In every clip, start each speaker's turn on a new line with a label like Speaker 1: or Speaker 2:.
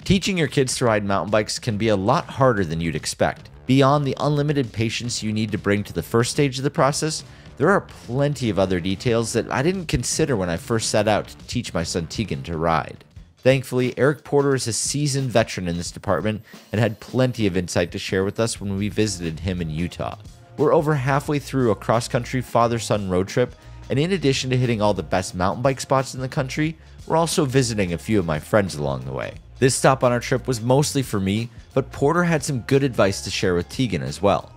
Speaker 1: Teaching your kids to ride mountain bikes can be a lot harder than you'd expect. Beyond the unlimited patience you need to bring to the first stage of the process, there are plenty of other details that I didn't consider when I first set out to teach my son Tegan to ride. Thankfully, Eric Porter is a seasoned veteran in this department and had plenty of insight to share with us when we visited him in Utah. We're over halfway through a cross-country father-son road trip, and in addition to hitting all the best mountain bike spots in the country, we're also visiting a few of my friends along the way. This stop on our trip was mostly for me, but Porter had some good advice to share with Tegan as well.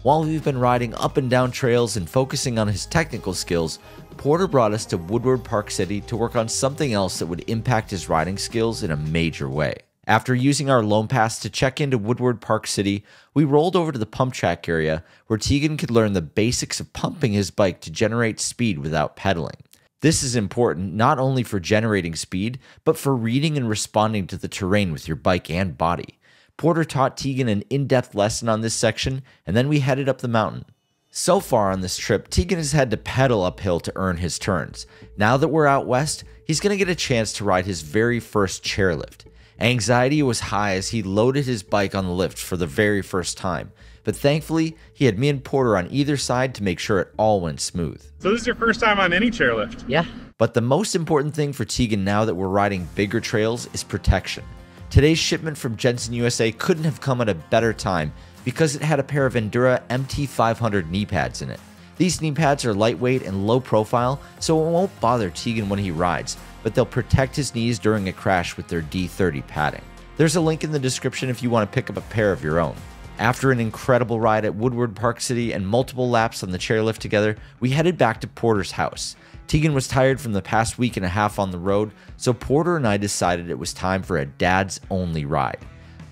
Speaker 1: While we've been riding up and down trails and focusing on his technical skills, Porter brought us to Woodward Park City to work on something else that would impact his riding skills in a major way. After using our loan pass to check into Woodward Park City, we rolled over to the pump track area where Tegan could learn the basics of pumping his bike to generate speed without pedaling. This is important not only for generating speed, but for reading and responding to the terrain with your bike and body. Porter taught Tegan an in-depth lesson on this section, and then we headed up the mountain. So far on this trip, Tegan has had to pedal uphill to earn his turns. Now that we're out west, he's going to get a chance to ride his very first chairlift. Anxiety was high as he loaded his bike on the lift for the very first time, but thankfully, he had me and Porter on either side to make sure it all went smooth.
Speaker 2: So this is your first time on any chairlift?
Speaker 3: Yeah.
Speaker 1: But the most important thing for Tegan now that we're riding bigger trails is protection. Today's shipment from Jensen USA couldn't have come at a better time because it had a pair of Endura MT500 knee pads in it. These knee pads are lightweight and low profile, so it won't bother Tegan when he rides, but they'll protect his knees during a crash with their D30 padding. There's a link in the description if you want to pick up a pair of your own. After an incredible ride at Woodward Park City and multiple laps on the chairlift together, we headed back to Porter's house. Tegan was tired from the past week and a half on the road, so Porter and I decided it was time for a dad's only ride.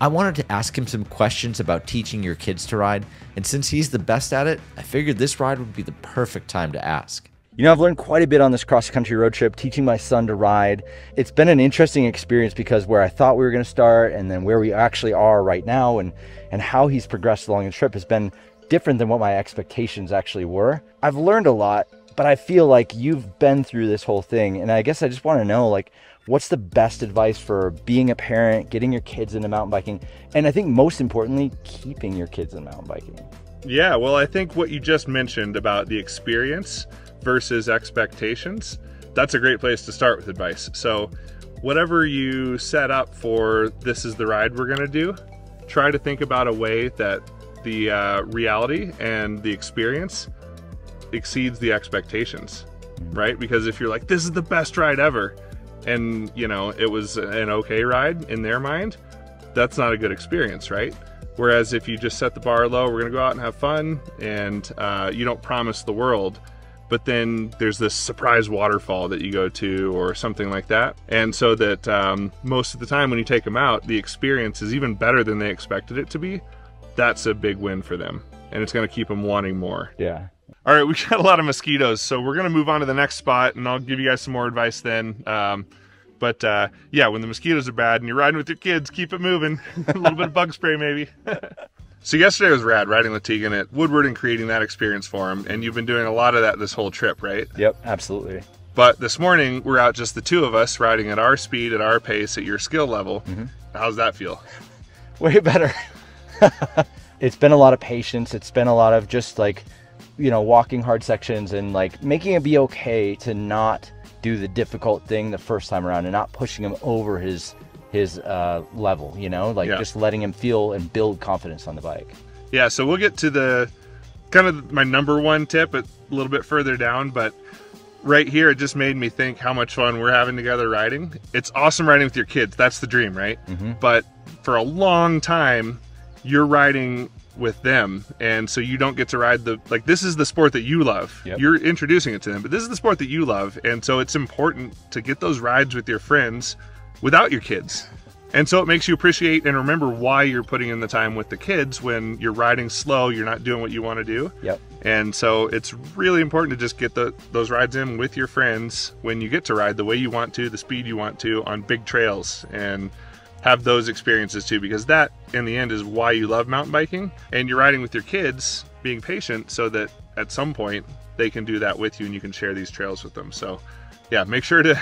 Speaker 1: I wanted to ask him some questions about teaching your kids to ride, and since he's the best at it, I figured this ride would be the perfect time to ask.
Speaker 4: You know, I've learned quite a bit on this cross-country road trip, teaching my son to ride. It's been an interesting experience because where I thought we were going to start and then where we actually are right now and how he's progressed along the trip has been different than what my expectations actually were. I've learned a lot, but I feel like you've been through this whole thing, and I guess I just want to know, like, what's the best advice for being a parent, getting your kids into mountain biking, and I think most importantly, keeping your kids in mountain biking?
Speaker 2: Yeah, well, I think what you just mentioned about the experience versus expectations, that's a great place to start with advice. So whatever you set up for, this is the ride we're gonna do, try to think about a way that the reality and the experience exceeds the expectations, right? Because if you're like, this is the best ride ever, and you know, it was an okay ride in their mind, that's not a good experience, right? Whereas if you just set the bar low, we're gonna go out and have fun, and you don't promise the world, but then there's this surprise waterfall that you go to or something like that. And so that most of the time when you take them out, the experience is even better than they expected it to be. That's a big win for them, and it's gonna keep them wanting more.
Speaker 4: Yeah.
Speaker 2: All right, we got a lot of mosquitoes, so we're gonna move on to the next spot, and I'll give you guys some more advice then. Yeah, when the mosquitoes are bad and you're riding with your kids, keep it moving. A little bit of bug spray maybe. So yesterday was rad, riding with Tegan at Woodward and creating that experience for him, and you've been doing a lot of that this whole trip, right?
Speaker 4: Yep, absolutely.
Speaker 2: But this morning, we're out just the two of us, riding at our speed, at our pace, at your skill level. How's that feel?
Speaker 4: Way better. It's been a lot of patience. It's been a lot of just like, you know, walking hard sections and like making it be okay to not do the difficult thing the first time around and not pushing him over his level, you know, like just letting him feel and build confidence on the bike.
Speaker 2: Yeah, so we'll get to the kind of my number one tip a little bit further down, but right here it just made me think how much fun we're having together riding. It's awesome riding with your kids. That's the dream, right? But for a long time, you're riding with them, and so you don't get to ride this is the sport that you love. You're introducing it to them, but this is the sport that you love, and so it's important to get those rides with your friends without your kids. And so it makes you appreciate and remember why you're putting in the time with the kids. When you're riding slow, you're not doing what you want to do. And so it's really important to just get those rides in with your friends when you get to ride the way you want to, the speed you want to, on big trails, and have those experiences too, because that in the end is why you love mountain biking. And you're riding with your kids, being patient so that at some point they can do that with you and you can share these trails with them. So yeah, make sure to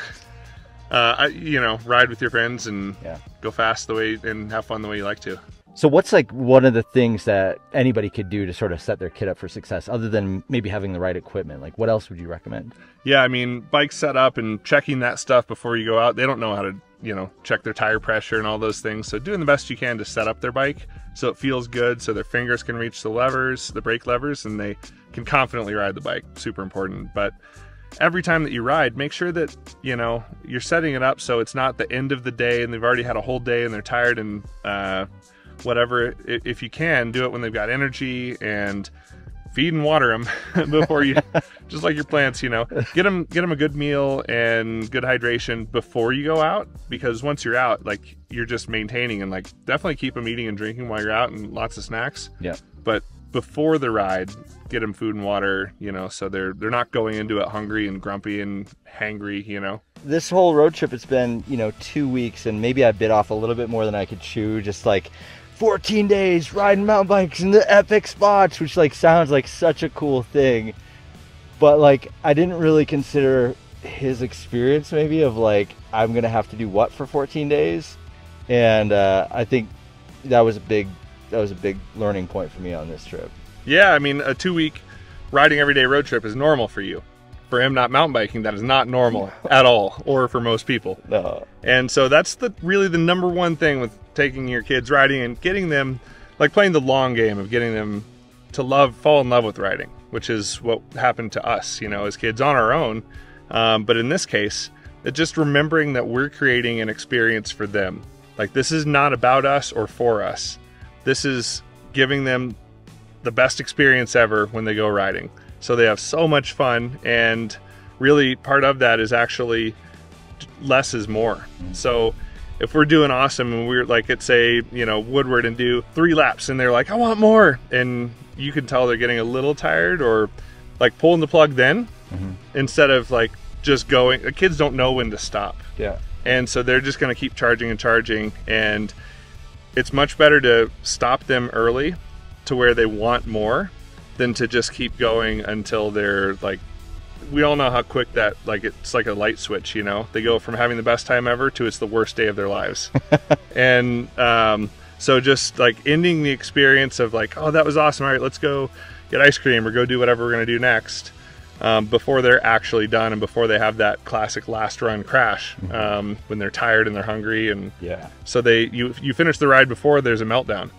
Speaker 2: you know, ride with your friends and
Speaker 4: Yeah.
Speaker 2: go fast the way and have fun the way you like to.
Speaker 4: So what's like one of the things that anybody could do to sort of set their kid up for success other than maybe having the right equipment? Like what else would you recommend?
Speaker 2: Yeah, I mean, bike setup and checking that stuff before you go out. They don't know how to, you know, check their tire pressure and all those things. So doing the best you can to set up their bike so it feels good, so their fingers can reach the levers, the brake levers, and they can confidently ride the bike. Super important. But every time that you ride, make sure that, you know, you're setting it up so it's not the end of the day and they've already had a whole day and they're tired and whatever. If you can, do it when they've got energy, and feed and water them before you, just like your plants, you know, get them a good meal and good hydration before you go out, because once you're out, like, you're just maintaining, and like, definitely keep them eating and drinking while you're out and lots of snacks.
Speaker 4: Yeah.
Speaker 2: But before the ride, get them food and water, you know, so they're not going into it hungry and grumpy and hangry, you know.
Speaker 4: This whole road trip, it's been, you know, 2 weeks, and maybe I bit off a little bit more than I could chew. Just like 14 days riding mountain bikes in the epic spots, which like sounds like such a cool thing. But like, I didn't really consider his experience maybe of like, I'm going to have to do what for 14 days. And I think that was a big learning point for me on this trip.
Speaker 2: Yeah, I mean, a 2-week riding everyday road trip is normal for you. For him not mountain biking, that is not normal at all, or for most people.
Speaker 4: No.
Speaker 2: And so that's really the number one thing with taking your kids riding and getting them, like, playing the long game of getting them to fall in love with riding, which is what happened to us, you know, as kids on our own. But in this case, it's just remembering that we're creating an experience for them. Like, this is not about us or for us. This is giving them the best experience ever when they go riding. So they have so much fun, and really part of that is actually less is more. So if we're doing awesome and we're like at, say, you know, Woodward, and do 3 laps and they're like, I want more, and you can tell they're getting a little tired, or like pulling the plug then instead of like just going. The kids don't know when to stop.
Speaker 4: Yeah.
Speaker 2: And so they're just going to keep charging and charging, and it's much better to stop them early to where they want more than to just keep going until they're like, we all know how quick that, like, it's like a light switch, you know, they go from having the best time ever to it's the worst day of their lives. And so just like ending the experience of like, oh, that was awesome, all right, let's go get ice cream or go do whatever we're going to do next, before they're actually done and before they have that classic last run crash, when they're tired and they're hungry. And
Speaker 4: yeah,
Speaker 2: so you finish the ride before there's a meltdown.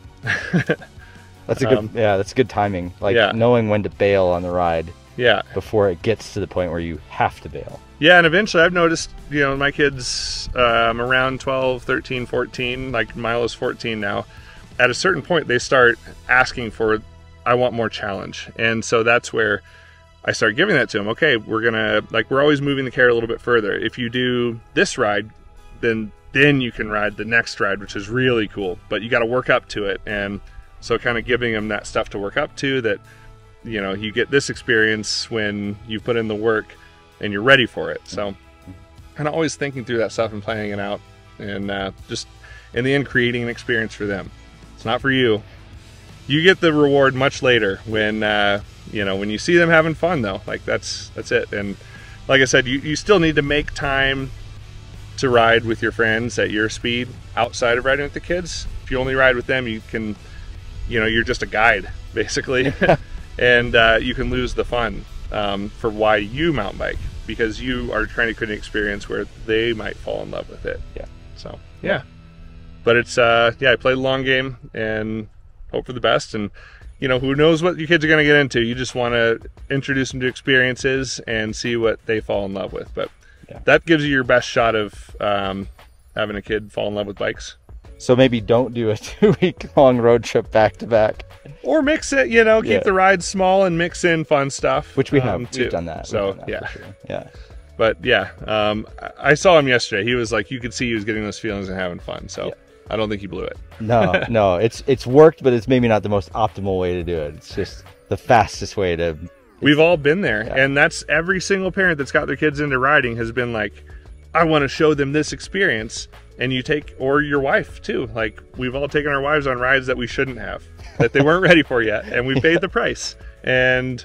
Speaker 4: That's a good, that's good timing. Like knowing when to bail on the ride.
Speaker 2: Yeah.
Speaker 4: Before it gets to the point where you have to bail.
Speaker 2: Yeah, and eventually I've noticed, you know, my kids around 12, 13, 14, like Milo's 14 now, at a certain point they start asking for, I want more challenge. And so that's where I start giving that to them. Okay, we're always moving the carrot a little bit further. If you do this ride, then you can ride the next ride, which is really cool, but you got to work up to it. And so kind of giving them that stuff to work up to, that, you know, you get this experience when you put in the work and you're ready for it. So kind of always thinking through that stuff and planning it out, and just in the end creating an experience for them. It's not for you. You get the reward much later when you know, when you see them having fun though. Like that's it. And like I said, you still need to make time to ride with your friends at your speed outside of riding with the kids. If you only ride with them, you can, you know, you're just a guide basically. And you can lose the fun for why you mountain bike, because you are trying to create an experience where they might fall in love with it.
Speaker 4: Yeah.
Speaker 2: So yeah, but it's I play the long game and hope for the best. And you know, who knows what your kids are going to get into. You just want to introduce them to experiences and see what they fall in love with. But that gives you your best shot of having a kid fall in love with bikes.
Speaker 4: So maybe don't do a 2-week long road trip back to back.
Speaker 2: Or mix it, you know, keep the rides small and mix in fun stuff.
Speaker 4: Which we have,
Speaker 2: too.
Speaker 4: We've done that.
Speaker 2: So,
Speaker 4: For sure. Yeah.
Speaker 2: But yeah, I saw him yesterday. He was like, you could see he was getting those feelings and having fun. So I don't think he blew it.
Speaker 4: No, it's worked, but it's maybe not the most optimal way to do it. It's just the fastest way to.
Speaker 2: We've all been there. Yeah. And that's every single parent that's got their kids into riding has been like, I want to show them this experience. And you take, or your wife too. Like, we've all taken our wives on rides that we shouldn't have, that they weren't ready for yet. And we paid the price. And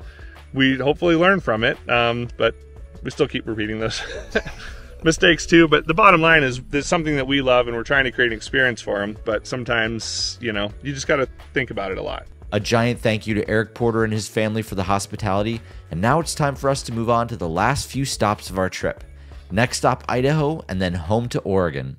Speaker 2: we hopefully learn from it. But we still keep repeating those. mistakes too, but the bottom line is there's something that we love and we're trying to create an experience for them, but sometimes, you know, you just got to think about it a lot.
Speaker 1: A giant thank you to Eric Porter and his family for the hospitality, and now it's time for us to move on to the last few stops of our trip. Next stop, Idaho, and then home to Oregon.